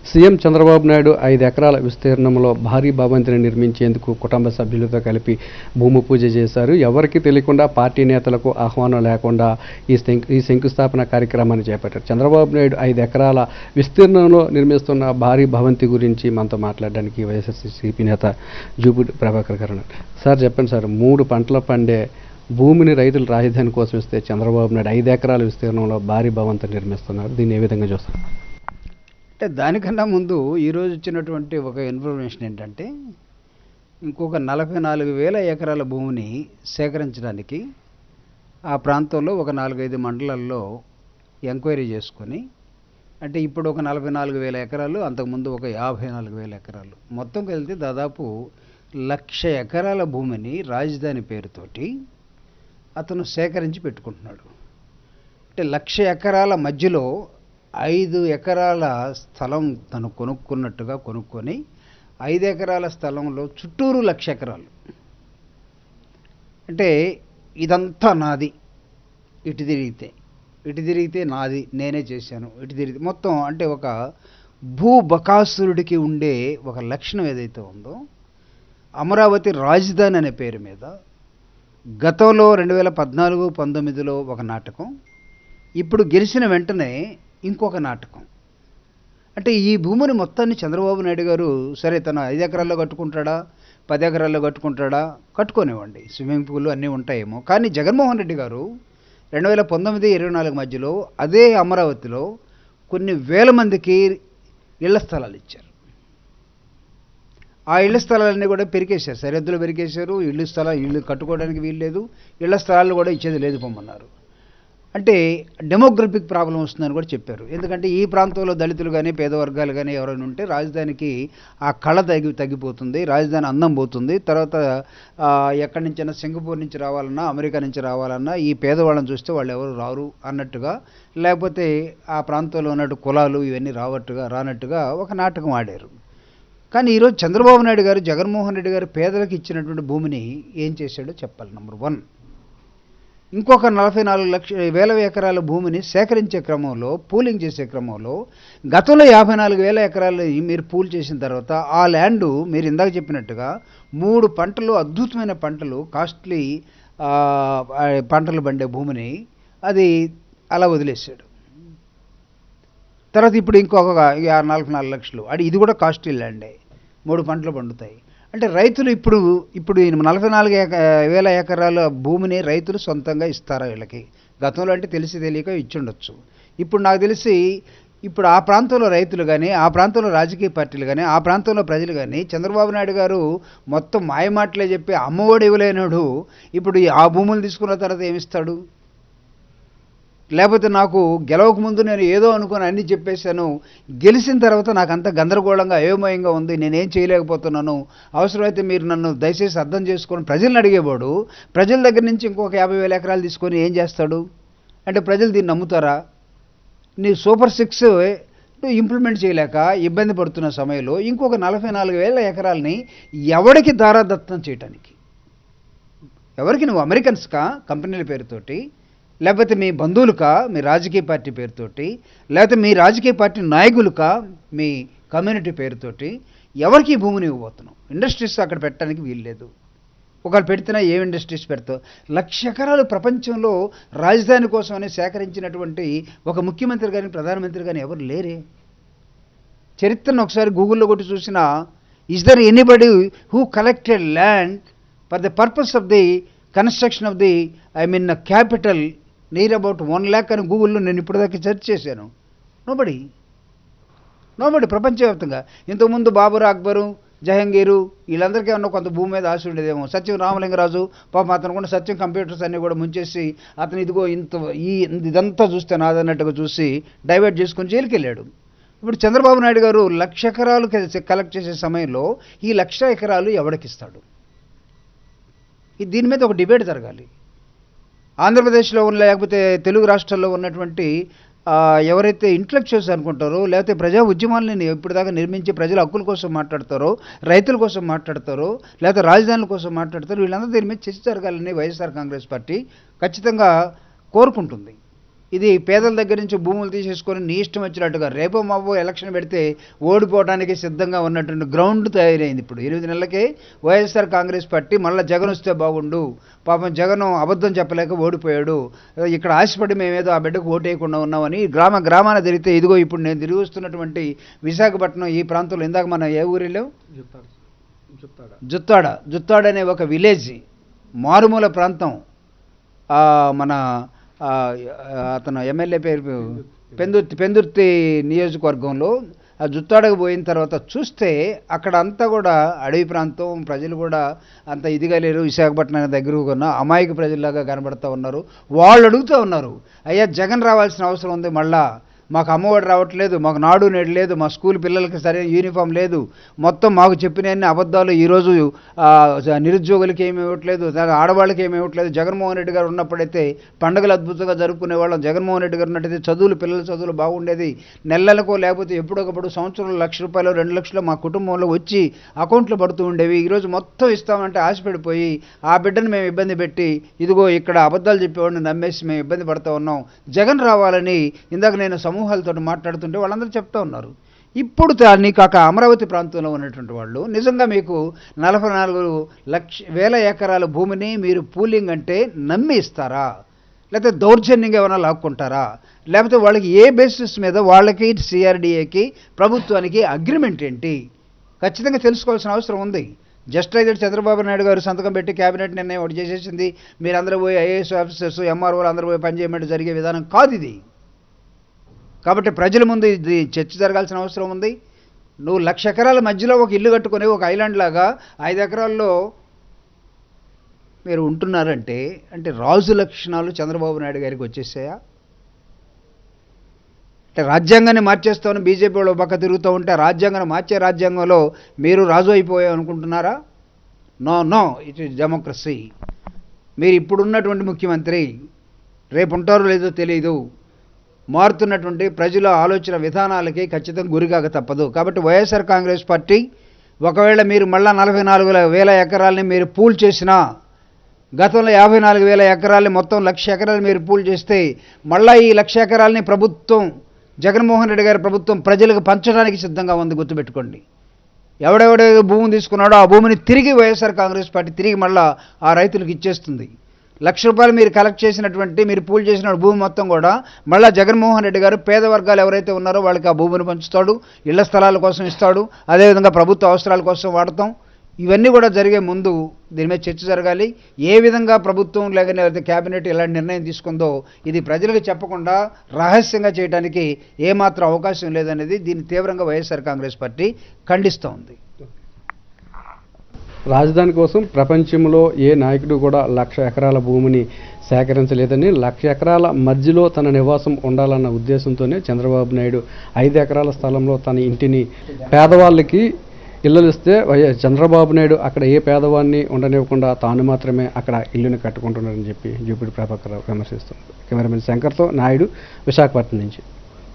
CM Chandrababu Naidu 5 ఎకరాల విస్తీర్ణంలో భారీ భవంతిని నిర్మించేందుకు కుటుంబ సభ్యులతో కలిపి భూమి పూజ చేశారు. ఎవరికీ తెలియకుండా పార్టీ నేతలకు ఆహ్వానం లేకుండా ఈ శంకుస్థాపన కార్యక్రమాన్ని చేపట్టారు. చంద్రబాబు నాయుడు 5 ఎకరాల విస్తీర్ణంలో నిర్మిస్తున్న భారీ భవంతి గురించి మనతో మాట్లాడడానికి వైఎస్ఆర్సీపీ నేత జూపూడి ప్రభాకర్ గారు. సార్ చెప్పండి సార్, 3 పంటలు పండే భూమిని రైతులు రాజధాని కోసం ఇస్తే చంద్రబాబు నాయుడు 5 ఎకరాల విస్తీర్ణంలో భారీ భవంతిని నిర్మిస్తున్నారు. దీన్ని ఏ విధంగా చూస్తారు? అంటే దానికన్నా ముందు ఈరోజు వచ్చినటువంటి ఒక ఇన్ఫర్మేషన్ ఏంటంటే, ఇంకొక 44,000 ఎకరాల భూమిని సేకరించడానికి ఆ ప్రాంతంలో ఒక 4-5 మండలాల్లో ఎంక్వైరీ చేసుకొని, అంటే ఇప్పుడు ఒక 44,000 ఎకరాలు, అంతకుముందు ఒక 54,000 ఎకరాలు, మొత్తం కలిపితే దాదాపు 1,00,000 ఎకరాల భూమిని రాజధాని పేరుతోటి అతను సేకరించి పెట్టుకుంటున్నాడు. అంటే 1,00,000 ఎకరాల మధ్యలో 5 ఎకరాల స్థలం తను కొనుక్కున్నట్టుగా కొనుక్కొని 5 ఎకరాల స్థలంలో చుట్టూరు 1,00,000 ఎకరాలు. అంటే ఇదంతా నాది, ఇటు తిరిగితే నాది, నేనే చేశాను, ఇటు తిరిగితే మొత్తం. అంటే ఒక భూబకాసురుడికి ఉండే ఒక లక్షణం ఏదైతే ఉందో, అమరావతి రాజధాని అనే పేరు మీద గతంలో 2014-19లో ఒక నాటకం, ఇప్పుడు గెలిచిన వెంటనే ఇంకొక నాటకం. అంటే ఈ భూమిని మొత్తాన్ని చంద్రబాబు నాయుడు గారు సరే తను 5 ఎకరాల్లో కట్టుకుంటాడా, 10 ఎకరాల్లో కట్టుకుంటాడా, కట్టుకోనివ్వండి, స్విమ్మింగ్ పూల్ అన్నీ ఉంటాయేమో. కానీ జగన్మోహన్ రెడ్డి గారు 2019-24 మధ్యలో అదే అమరావతిలో కొన్ని వేల మందికి ఇళ్ల స్థలాలు ఇచ్చారు. ఆ ఇళ్ల స్థలాలన్నీ కూడా పెరికేశారు, సరిహద్దులు పెరికేశారు. ఇల్లు కట్టుకోవడానికి వీలు లేదు, ఇళ్ల స్థలాలు కూడా ఇచ్చేది లేదు పొమ్మన్నారు. అంటే డెమోగ్రఫిక్ ప్రాబ్లం వస్తుందని కూడా చెప్పారు. ఎందుకంటే ఈ ప్రాంతంలో దళితులు కానీ పేద వర్గాలు కానీ ఎవరైనా ఉంటే రాజధానికి ఆ కళ తగ్గిపోతుంది, రాజధాని అందం పోతుంది. తర్వాత ఎక్కడి నుంచైనా సింగపూర్ నుంచి రావాలన్నా, అమెరికా నుంచి రావాలన్నా ఈ పేదవాళ్ళని చూస్తే వాళ్ళు ఎవరు రారు అన్నట్టుగా, లేకపోతే ఆ ప్రాంతంలో ఉన్నట్టు కులాలు ఇవన్నీ రానట్టుగా ఒక నాటకం ఆడారు. కానీ ఈరోజు చంద్రబాబు నాయుడు గారు, జగన్మోహన్ రెడ్డి గారు పేదలకు ఇచ్చినటువంటి భూమిని ఏం చేశాడో చెప్పాలి. నెంబర్ 1, ఇంకొక 44,000 ఎకరాల భూమిని సేకరించే క్రమంలో, పూలింగ్ చేసే క్రమంలో గతంలో 54,000 ఎకరాలు మీరు పూల్ చేసిన తర్వాత ఆ ల్యాండ్ మీరు ఇందాక చెప్పినట్టుగా 3 పంటలు, అద్భుతమైన పంటలు, కాస్ట్లీ పంటలు పండే భూమిని అది అలా వదిలేశాడు. తర్వాత ఇప్పుడు ఇంకొక 44 లక్షలు, ఇది కూడా కాస్ట్లీ ల్యాండే, 3 పంటలు పండుతాయి. అంటే రైతులు ఇప్పుడు 44,000 ఎకరాల భూమిని రైతులు సొంతంగా ఇస్తారా వీళ్ళకి? గతంలో అంటే తెలియక ఇచ్చుండొచ్చు. ఇప్పుడు నాకు తెలిసి ఇప్పుడు ఆ ప్రాంతంలో రైతులు కానీ, ఆ ప్రాంతంలో రాజకీయ పార్టీలు కానీ, ఆ ప్రాంతంలో ప్రజలు కానీ చంద్రబాబు నాయుడు గారు మొత్తం మాయమాటలే చెప్పి అమ్మఒడి ఇవ్వలేనాడు. ఇప్పుడు ఆ భూములు తీసుకున్న తర్వాత ఏమిస్తాడు? లేకపోతే నాకు గెలవక ముందు నేను ఏదో అనుకుని అన్నీ చెప్పేశాను, గెలిచిన తర్వాత నాకు అంత గందరగోళంగా అయోమయంగా ఉంది, నేనేం చేయలేకపోతున్నాను, అవసరమైతే మీరు నన్ను దయచేసి అర్థం చేసుకొని ప్రజలను అడిగేవాడు ప్రజల దగ్గర నుంచి ఇంకొక 50,000 ఎకరాలు తీసుకొని ఏం చేస్తాడు? అంటే ప్రజలు దీన్ని నమ్ముతారా? నీ సూపర్ 6 ఇంప్లిమెంట్ చేయలేక ఇబ్బంది పడుతున్న సమయంలో ఇంకొక 44,000 ఎకరాలని ఎవరికి దారాదత్తం చేయటానికి? ఎవరికి? నువ్వు అమెరికన్స్కా కంపెనీల పేరుతోటి, లేకపోతే మీ బంధువులుకా మీ రాజకీయ పార్టీ పేరుతోటి, లేకపోతే మీ రాజకీయ పార్టీ నాయకులుకా మీ కమ్యూనిటీ పేరుతోటి ఎవరికి ఈ భూమిని ఇవ్వబోతున్నావు? ఇండస్ట్రీస్ అక్కడ పెట్టడానికి వీలు లేదు. ఒకవేళ పెడితేనా ఏం ఇండస్ట్రీస్ పెడతావు? 1,00,000 ఎకరాలు ప్రపంచంలో రాజధాని కోసమని సేకరించినటువంటి ఒక ముఖ్యమంత్రి కానీ ప్రధానమంత్రి కానీ ఎవరు లేరే. చరిత్రను ఒకసారి గూగుల్లో కొట్టి చూసినా, is there anybody who collected land for the purpose of the construction of the capital near about 1 lakh అని గూగుల్లో నేను ఇప్పటిదాకా సెర్చ్ చేశాను. నోబడి ప్రపంచవ్యాప్తంగా. ఇంతకుముందు బాబర్, అక్బరు, జహంగీరు వీళ్ళందరికీ ఏమన్నా కొంత భూమి మీద ఆశ ఉండేదేమో. సత్యం రామలింగరాజు పాపం అతను కూడా సత్యం కంప్యూటర్స్ అన్నీ కూడా ముంచేసి అతను ఇదిగో ఇదంతా చూస్తే నాదన్నట్టుగా చూసి డైవర్ట్ చేసుకొని జైలుకి వెళ్ళాడు. ఇప్పుడు చంద్రబాబు నాయుడు గారు 1,00,000 ఎకరాలు కలెక్ట్ చేసే సమయంలో ఈ 1,00,000 ఎకరాలు ఎవరికిస్తాడు? దీని మీద ఒక డిబేట్ జరగాలి. ఆంధ్రప్రదేశ్లో ఉన్న, లేకపోతే తెలుగు రాష్ట్రాల్లో ఉన్నటువంటి ఎవరైతే ఇంటలెక్చువల్స్ అనుకుంటారో, లేకపోతే ప్రజా ఉద్యమాలని ఇప్పటిదాకా నిర్మించి ప్రజల హక్కుల కోసం మాట్లాడతారో, రైతుల కోసం మాట్లాడతారో, లేకపోతే రాజధానుల కోసం మాట్లాడతారో, వీళ్ళందరూ దీని మీద చర్చ జరగాలని వైఎస్ఆర్ కాంగ్రెస్ పార్టీ ఖచ్చితంగా కోరుకుంటుంది. ఇది పేదల దగ్గర నుంచి భూములు తీసేసుకొని నీ ఇష్టం వచ్చినట్టుగా రేపో మాపో ఎలక్షన్ పెడితే ఓడిపోవడానికి సిద్ధంగా ఉన్నటువంటి గ్రౌండ్ తయారైంది. ఇప్పుడు 8 నెలలకే వైఎస్ఆర్ కాంగ్రెస్ పార్టీ మళ్ళీ జగన్ వస్తే బాగుండు, పాపం జగన్ అబద్ధం చెప్పలేక ఓడిపోయాడు, ఇక్కడ ఆశపడి మేమేదో ఆ బిడ్డకు ఓటేయకుండా ఉన్నామని గ్రామాన తిరిగితే ఇదిగో ఇప్పుడు నేను తిరిగి వస్తున్నటువంటి విశాఖపట్నం ఈ ప్రాంతంలో ఇందాక మనం ఏ ఊరిలో జుత్తాడ అనే ఒక విలేజ్, మారుమూల ప్రాంతం. మన అతను ఎమ్మెల్యే పేరు పెందుర్తి నియోజకవర్గంలో ఆ జుత్తాడకు పోయిన తర్వాత చూస్తే అక్కడ అంతా కూడా అడవి ప్రాంతం, ప్రజలు కూడా అంత ఇదిగా లేరు, విశాఖపట్నం దగ్గర ఉన్న అమాయక ప్రజల్లాగా కనబడుతూ ఉన్నారు. వాళ్ళు అడుగుతూ ఉన్నారు, అయ్యా జగన్ రావాల్సిన అవసరం ఉంది, మళ్ళా మాకు అమ్మఒడి రావట్లేదు, మాకు నాడు నేడు లేదు, మా స్కూల్ పిల్లలకి సరైన యూనిఫామ్ లేదు, మొత్తం మాకు చెప్పిన అబద్ధాలు. ఈరోజు నిరుద్యోగులకి ఏమి ఇవ్వట్లేదు, ఆడవాళ్ళకి ఏమి ఇవ్వట్లేదు. జగన్మోహన్ రెడ్డి గారు ఉన్నప్పుడైతే పండుగలు అద్భుతంగా జరుపుకునే వాళ్ళం, జగన్మోహన్ రెడ్డి గారు ఉన్నట్టయితే పిల్లల చదువులు బాగుండేది. నెలలకో లేకపోతే ఎప్పుడొకప్పుడు సంవత్సరంలో ₹1,00,000 2 లక్షలు మా కుటుంబంలో వచ్చి అకౌంట్లో పడుతూ ఉండేవి. ఈరోజు మొత్తం ఇస్తామంటే ఆశపడిపోయి ఆ బిడ్డను మేము ఇబ్బంది పెట్టి ఇదిగో ఇక్కడ అబద్ధాలు చెప్పేవాడిని నమ్మేసి మేము ఇబ్బంది పడుతూ ఉన్నాం. జగన్ రావాలని ఇందాక నేను సమూహాలతో మాట్లాడుతుంటే వాళ్ళందరూ చెప్తా ఉన్నారు. ఇప్పుడు నీకు అమరావతి ప్రాంతంలో ఉన్నటువంటి వాళ్ళు నిజంగా మీకు 44,00,000 ఎకరాల భూమిని మీరు పూలింగ్ అంటే నమ్మి ఇస్తారా, లేకపోతే దౌర్జన్యంగా ఏమైనా లాక్కుంటారా, లేకపోతే వాళ్ళకి ఏ బేసిస్ మీద వాళ్ళకి సిఆర్డీఏకి ప్రభుత్వానికి అగ్రిమెంట్ ఏంటి ఖచ్చితంగా తెలుసుకోవాల్సిన అవసరం ఉంది. జస్ట్ అయితే చంద్రబాబు నాయుడు గారు సంతకం పెట్టి కేబినెట్ నిర్ణయం ఒకటి చేసేసింది, మీరందరూ పోయి ఐఏఎస్ ఆఫీసర్స్ ఎంఆర్ఓలు అందరూ పోయి పనిచేయమంటే జరిగే విధానం కాదు ఇది. కాబట్టి ప్రజల ముందు ఇది చర్చ జరగాల్సిన అవసరం ఉంది. నువ్వు 1,00,000 ఎకరాల మధ్యలో ఒక ఇల్లు కట్టుకొని ఒక ఐలాండ్ లాగా 5 ఎకరాల్లో మీరు ఉంటున్నారంటే అంటే రాజు లక్షణాలు చంద్రబాబు నాయుడు గారికి వచ్చేసాయా? అంటే రాజ్యాంగాన్ని మార్చేస్తామని బీజేపీ వాళ్ళు పక్క తిరుగుతూ ఉంటే రాజ్యాంగాన్ని మార్చే రాజ్యాంగంలో మీరు రాజు అయిపోయావు అనుకుంటున్నారా? No it is democracy. మీరు ఇప్పుడున్నటువంటి ముఖ్యమంత్రి రేపు ఉంటారో లేదో తెలియదు. మారుతున్నటువంటి ప్రజల ఆలోచన విధానాలకి ఖచ్చితంగా గురికాక తప్పదు. కాబట్టి వైఎస్ఆర్ కాంగ్రెస్ పార్టీ ఒకవేళ మీరు మళ్ళా 44,000 ఎకరాలని మీరు పూల్ చేసినా, గతంలో 54,000 ఎకరాలని మొత్తం 1,00,000 ఎకరాలు మీరు పూల్ చేస్తే మళ్ళీ ఈ 1,00,000 ఎకరాలని ప్రభుత్వం జగన్మోహన్ రెడ్డి గారి ప్రభుత్వం ప్రజలకు పంచడానికి సిద్ధంగా ఉంది. గుర్తుపెట్టుకోండి, ఎవడెవడే భూమిని తీసుకున్నాడో ఆ భూమిని తిరిగి వైఎస్ఆర్ కాంగ్రెస్ పార్టీ తిరిగి మళ్ళీ ఆ రైతులకు ఇచ్చేస్తుంది. ₹1,00,000 మీరు కలెక్ట్ చేసినటువంటి మీరు పూల్ చేసిన భూమి మొత్తం కూడా మళ్ళీ జగన్మోహన్ రెడ్డి గారు పేద వర్గాలు ఎవరైతే ఉన్నారో వాళ్ళకి ఆ భూమిని పంచుతాడు, ఇళ్ల స్థలాల కోసం ఇస్తాడు, అదేవిధంగా ప్రభుత్వ అవసరాల కోసం వాడతాం. ఇవన్నీ కూడా జరిగే ముందు దీని మీద చర్చ జరగాలి. ఏ విధంగా ప్రభుత్వం లేకపోతే కేబినెట్ ఇలాంటి నిర్ణయం తీసుకుందో ఇది ప్రజలకు చెప్పకుండా రహస్యంగా చేయడానికి ఏమాత్రం అవకాశం లేదనేది దీన్ని తీవ్రంగా వైఎస్ఆర్ కాంగ్రెస్ పార్టీ ఖండిస్తోంది. రాజధాని కోసం ప్రపంచంలో ఏ నాయకుడు కూడా 1,00,000 ఎకరాల భూమిని సేకరించలేదని, 1,00,000 ఎకరాల మధ్యలో తన నివాసం ఉండాలన్న ఉద్దేశంతోనే చంద్రబాబు నాయుడు 5 ఎకరాల స్థలంలో తన ఇంటిని పేదవాళ్ళకి ఇళ్ళు ఇస్తే చంద్రబాబు నాయుడు అక్కడ ఏ పేదవాడిని ఉండనివ్వకుండా తాను మాత్రమే అక్కడ ఇల్లుని కట్టుకుంటున్నారని చెప్పి జూపిడి ప్రభాకర్ విమర్శిస్తున్నారు. కెమెరామెన్ శంకర్తో నాయుడు, విశాఖపట్నం నుంచి.